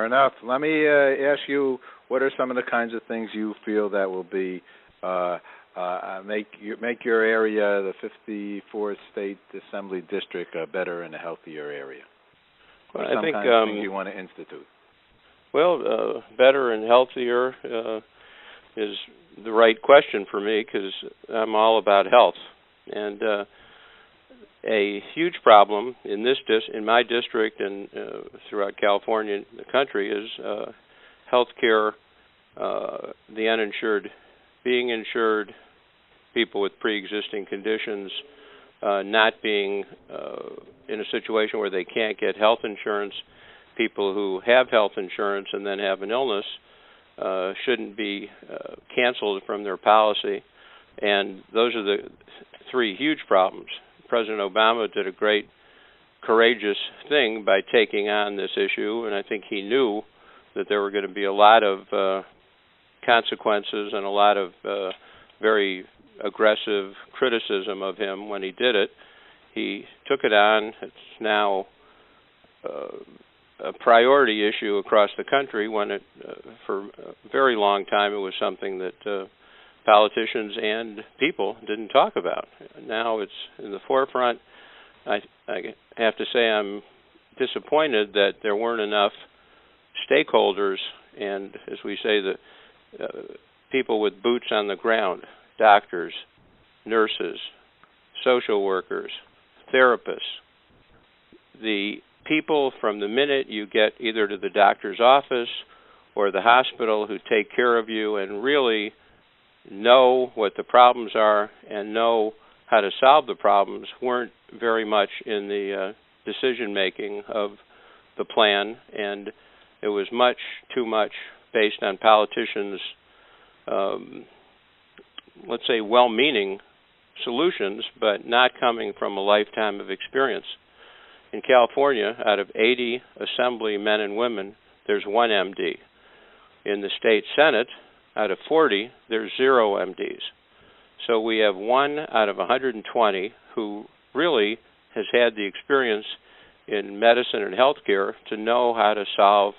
Fair enough. Let me ask you, what are some of the kinds of things you feel that will be make your area, the 54th State Assembly District, a better and a healthier area? What are some kinds of things you want to institute? Well, better and healthier is the right question for me, because I'm all about health. And a huge problem in my district and throughout California and the country is health care, the uninsured being insured, people with pre-existing conditions not being in a situation where they can't get health insurance, people who have health insurance and then have an illness shouldn't be canceled from their policy. And those are the three huge problems. President Obama did a great, courageous thing by taking on this issue, and I think he knew that there were going to be a lot of consequences and a lot of very aggressive criticism of him when he did it. He took it on. It's now a priority issue across the country, when for a very long time it was something that politicians and people didn't talk about. Now it's in the forefront. I have to say I'm disappointed that there weren't enough stakeholders and, as we say, the people with boots on the ground, doctors, nurses, social workers, therapists, the people from the minute you get either to the doctor's office or the hospital who take care of you and really know what the problems are and know how to solve the problems, weren't very much in the decision-making of the plan, and it was much too much based on politicians' let's say well-meaning solutions, but not coming from a lifetime of experience. In California, out of 80 assembly men and women, there's one MD. In the state Senate, out of 40, there's 0 MDs. So we have 1 out of 120 who really has had the experience in medicine and healthcare to know how to solve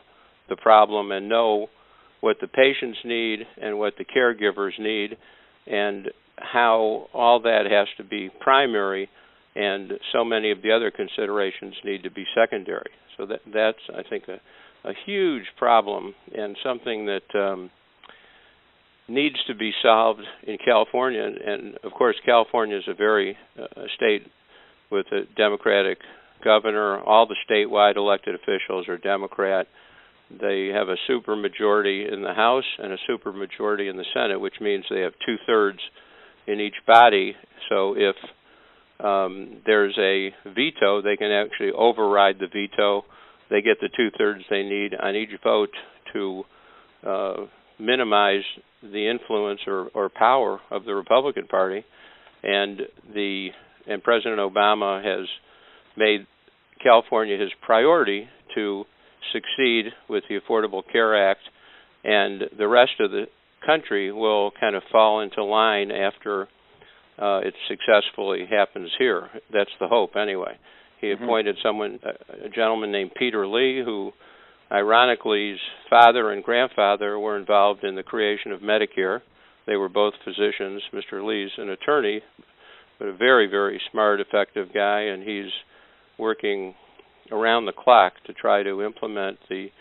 the problem and know what the patients need and what the caregivers need and how all that has to be primary and so many of the other considerations need to be secondary. So that's, I think, a huge problem and something that needs to be solved in California. And of course, California is a very state with a Democratic governor. All the statewide elected officials are Democrat. They have a supermajority in the House and a supermajority in the Senate, which means they have 2/3 in each body. So if there's a veto, they can actually override the veto. They get the 2/3 they need on each vote to minimize the influence or power of the Republican Party. And President Obama has made California his priority to succeed with the Affordable Care Act, and the rest of the country will kind of fall into line after it successfully happens here. That's the hope, anyway. He appointed a gentleman named Peter Lee, who, ironically, his father and grandfather were involved in the creation of Medicare. They were both physicians. Mr. Lee's an attorney, but a very, very smart, effective guy, and he's working around the clock to try to implement the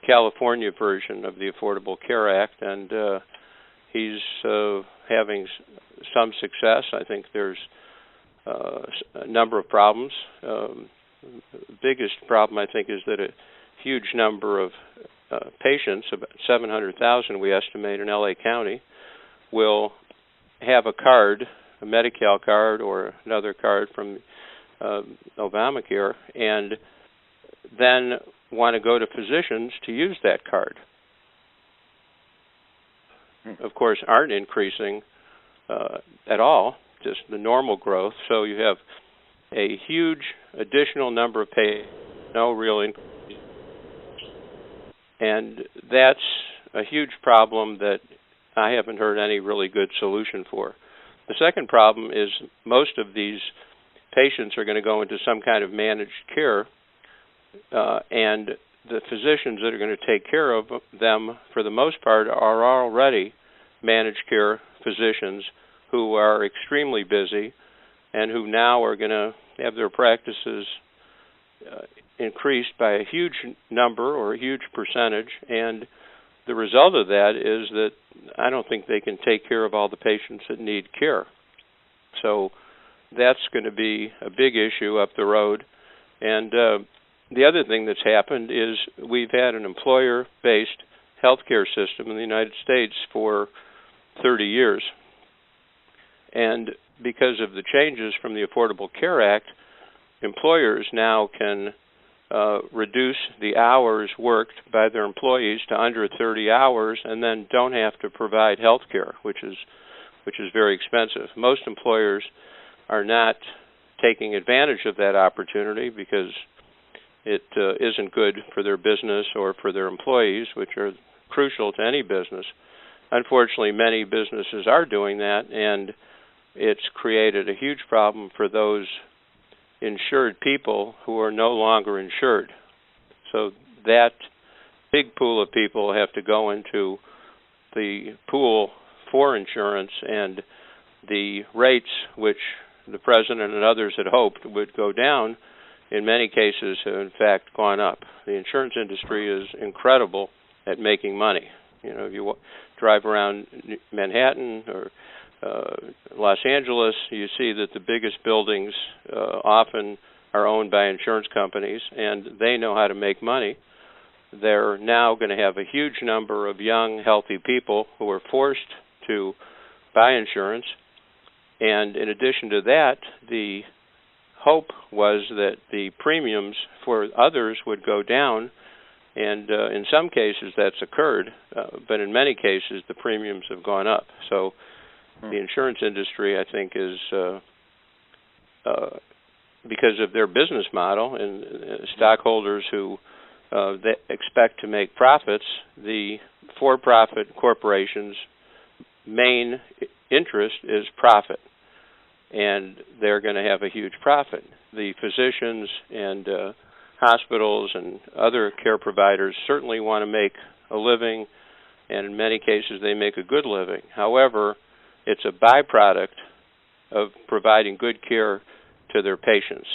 California version of the Affordable Care Act, and he's having some success. I think there's a number of problems. The biggest problem, I think, is that a huge number of patients, about 700,000 we estimate in LA County, will have a card, a Medi-Cal card or another card from Obamacare, and then want to go to physicians to use that card. Of course, aren't increasing at all, just the normal growth. So you have a huge additional number of patients, no real increase. And that's a huge problem that I haven't heard any really good solution for. The second problem is most of these patients are going to go into some kind of managed care, and the physicians that are going to take care of them, for the most part, are already managed care physicians who are extremely busy and who now are going to have their practices increased by a huge number or a huge percentage, and the result of that is that I don't think they can take care of all the patients that need care. So that's going to be a big issue up the road. And the other thing that's happened is we've had an employer-based healthcare system in the United States for 30 years. And because of the changes from the Affordable Care Act, employers now can reduce the hours worked by their employees to under 30 hours and then don't have to provide health care, which is very expensive. Most employers are not taking advantage of that opportunity because it isn't good for their business or for their employees, which are crucial to any business. Unfortunately, many businesses are doing that, and it's created a huge problem for those insured people who are no longer insured. So that big pool of people have to go into the pool for insurance, and the rates, which the President and others had hoped would go down, in many cases have in fact gone up. The insurance industry is incredible at making money. You know, if you drive around Manhattan or Los Angeles, you see that the biggest buildings often are owned by insurance companies, and they know how to make money. They're now going to have a huge number of young, healthy people who are forced to buy insurance. And in addition to that, the hope was that the premiums for others would go down, and in some cases that's occurred, but in many cases the premiums have gone up. So the insurance industry, I think, is because of their business model and stockholders who they expect to make profits, the for-profit corporations' main interest is profit, and they're going to have a huge profit. The physicians and hospitals and other care providers certainly want to make a living, and in many cases they make a good living. However, it's a byproduct of providing good care to their patients.